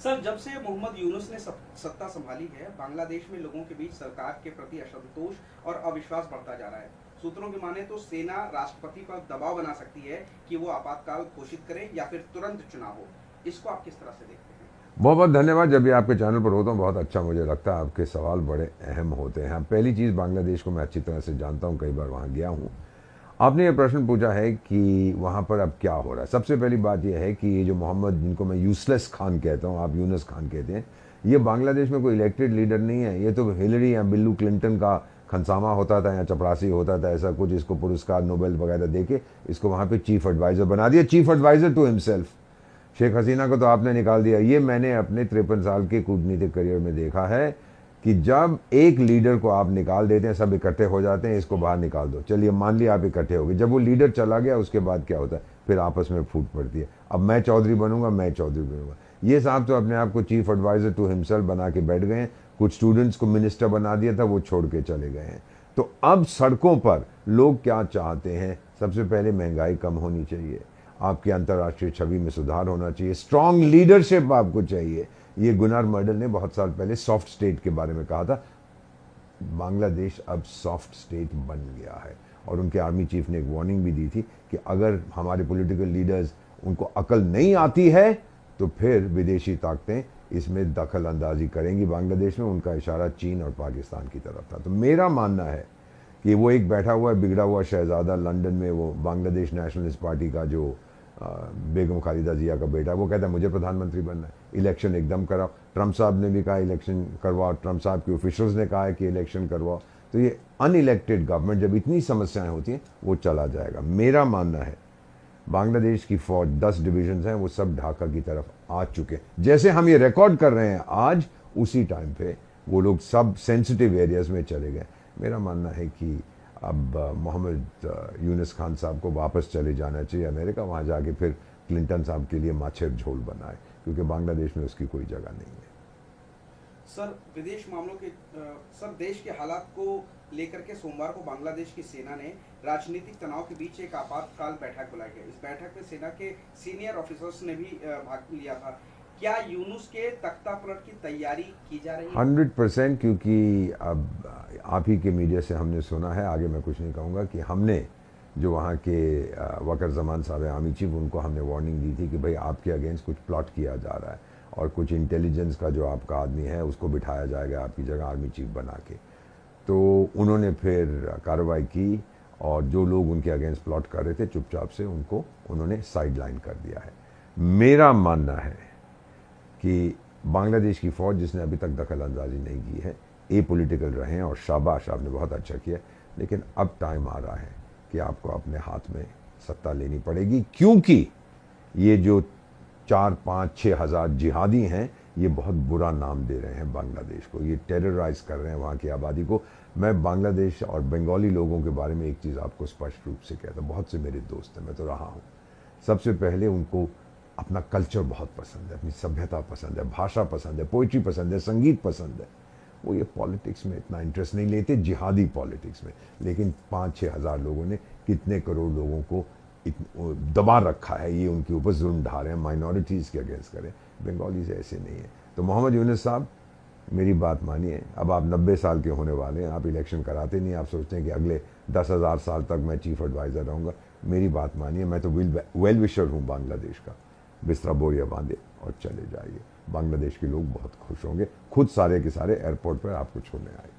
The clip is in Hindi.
सर, जब से मोहम्मद यूनुस ने सत्ता संभाली है, बांग्लादेश में लोगों के बीच सरकार के प्रति असंतोष और अविश्वास बढ़ता जा रहा है। सूत्रों की माने तो सेना राष्ट्रपति पर दबाव बना सकती है कि वो आपातकाल घोषित करे या फिर तुरंत चुनाव हो। इसको आप किस तरह से देखते हैं? बहुत बहुत धन्यवाद। जब भी आपके चैनल पर होता हूँ बहुत अच्छा मुझे लगता है, आपके सवाल बड़े अहम होते हैं। पहली चीज़, बांग्लादेश को मैं अच्छी तरह से जानता हूँ, कई बार वहाँ गया हूँ। आपने ये प्रश्न पूछा है कि वहाँ पर अब क्या हो रहा है। सबसे पहली बात यह है कि ये जो मोहम्मद, जिनको मैं यूसलेस खान कहता हूँ, आप यूनुस खान कहते हैं, ये बांग्लादेश में कोई इलेक्टेड लीडर नहीं है। ये तो हिलरी या बिल्लू क्लिंटन का खनसामा होता था या चपरासी होता था, ऐसा कुछ। इसको पुरस्कार नोबेल वगैरह देके इसको वहाँ पे चीफ एडवाइज़र बना दिया, chief adviser to himself. Sheikh Hasina को तो आपने निकाल दिया। ये मैंने अपने 53 साल के कूटनीतिक करियर में देखा है कि जब एक लीडर को आप निकाल देते हैं, सब इकट्ठे हो जाते हैं, इसको बाहर निकाल दो। चलिए मान लिया आप इकट्ठे हो गए, जब वो लीडर चला गया उसके बाद क्या होता है, फिर आपस में फूट पड़ती है। अब मैं चौधरी बनूंगा, मैं चौधरी बनूंगा। ये साहब तो अपने आप को चीफ एडवाइजर टू हिमसेल्फ बना के बैठ गए हैं। कुछ स्टूडेंट्स को मिनिस्टर बना दिया था, वो छोड़ के चले गए हैं। तो अब सड़कों पर लोग क्या चाहते हैं? सबसे पहले महंगाई कम होनी चाहिए, आपकी अंतर्राष्ट्रीय छवि में सुधार होना चाहिए, स्ट्रांग लीडरशिप आपको चाहिए। ये गुनार मर्डल ने बहुत साल पहले सॉफ्ट स्टेट के बारे में कहा था। बांग्लादेश अब सॉफ्ट स्टेट बन गया है। और उनके आर्मी चीफ ने एक वार्निंग भी दी थी कि अगर हमारे पॉलिटिकल लीडर्स, उनको अकल नहीं आती है तो फिर विदेशी ताकतें इसमें दखल अंदाजी करेंगी बांग्लादेश में। उनका इशारा चीन और पाकिस्तान की तरफ था। तो मेरा मानना है कि वो एक बैठा हुआ बिगड़ा हुआ शहजादा लंदन में, वो बांग्लादेश नेशनलिस्ट पार्टी का जो बेगम खालिदा जिया का बेटा, वो कहता है मुझे प्रधानमंत्री बनना है, इलेक्शन एकदम कराओ। ट्रंप साहब ने भी कहा इलेक्शन करवाओ, ट्रंप साहब के ऑफिशियल्स ने कहा है कि इलेक्शन करवाओ। तो ये अनइलेक्टेड गवर्नमेंट, जब इतनी समस्याएं होती हैं, वो चला जाएगा। मेरा मानना है बांग्लादेश की फौज 10 डिवीजन हैं, वो सब ढाका की तरफ आ चुके हैं। जैसे हम ये रिकॉर्ड कर रहे हैं आज, उसी टाइम पे वो लोग सब सेंसिटिव एरियाज में चले गए। मेरा मानना है कि अब मोहम्मद यूनुस खान साहब को वापस चले जाना चाहिए अमेरिका, वहाँ जाके फिर क्लिंटन साहब के लिए माछेर झोल बनाए, क्योंकि बांग्लादेश में उसकी कोई जगह नहीं है। सर, विदेश मामलों के सर, देश के हालात को लेकर के सोमवार को बांग्लादेश की सेना ने राजनीतिक तनाव के बीच एक आपातकाल बैठक बुलाई है। इस बैठक में सेना के सीनियर ऑफिसर्स ने भी भाग लिया था। क्या यूनुस के तख्ता पलट की तैयारी की जा रही है? 100%, क्योंकि अब आप ही के मीडिया से हमने सुना है, आगे मैं कुछ नहीं कहूँगा, कि हमने जो वहाँ के वकर जमान साहब आर्मी चीफ, उनको हमने वार्निंग दी थी कि भाई आपके अगेंस्ट कुछ प्लॉट किया जा रहा है और कुछ इंटेलिजेंस का जो आपका आदमी है उसको बिठाया जाएगा आपकी जगह आर्मी चीफ बना के। तो उन्होंने फिर कार्रवाई की और जो लोग उनके अगेंस्ट प्लॉट कर रहे थे, चुपचाप से उनको उन्होंने साइड लाइन कर दिया है। मेरा मानना है कि बांग्लादेश की फ़ौज, जिसने अभी तक दखल अंदाजी नहीं की है, ए पॉलिटिकल रहे हैं और शाबाश, आपने बहुत अच्छा किया। लेकिन अब टाइम आ रहा है कि आपको अपने हाथ में सत्ता लेनी पड़ेगी, क्योंकि ये जो 4-5-6 हज़ार जिहादी हैं, ये बहुत बुरा नाम दे रहे हैं बांग्लादेश को। ये टेरराइज कर रहे हैं वहाँ की आबादी को। मैं बांग्लादेश और बंगाली लोगों के बारे में एक चीज़ आपको स्पष्ट रूप से कहता हूँ, बहुत से मेरे दोस्त हैं, मैं तो रहा हूँ। सबसे पहले उनको अपना कल्चर बहुत पसंद है, अपनी सभ्यता पसंद है, भाषा पसंद है, पोइट्री पसंद है, संगीत पसंद है। वो ये पॉलिटिक्स में इतना इंटरेस्ट नहीं लेते, जिहादी पॉलिटिक्स में। लेकिन 5-6 हज़ार लोगों ने कितने करोड़ लोगों को दबा रखा है, ये उनके ऊपर जुल्म ढा रहे हैं, माइनॉरिटीज़ के अगेंस्ट करें। बंगालीज ऐसे नहीं है। तो मोहम्मद यूनुस साहब, मेरी बात मानिए, अब आप 90 साल के होने वाले हैं, आप इलेक्शन कराते नहीं, आप सोचते हैं कि अगले 10,000 साल तक मैं चीफ एडवाइज़र रहूँगा। मेरी बात मानिए, मैं तो वेल विशर हूँ बांग्लादेश का। बिस्तरा बोरिया बांधे और चले जाइए। बांग्लादेश के लोग बहुत खुश होंगे, खुद सारे के सारे एयरपोर्ट पर आपको छोड़ने आए।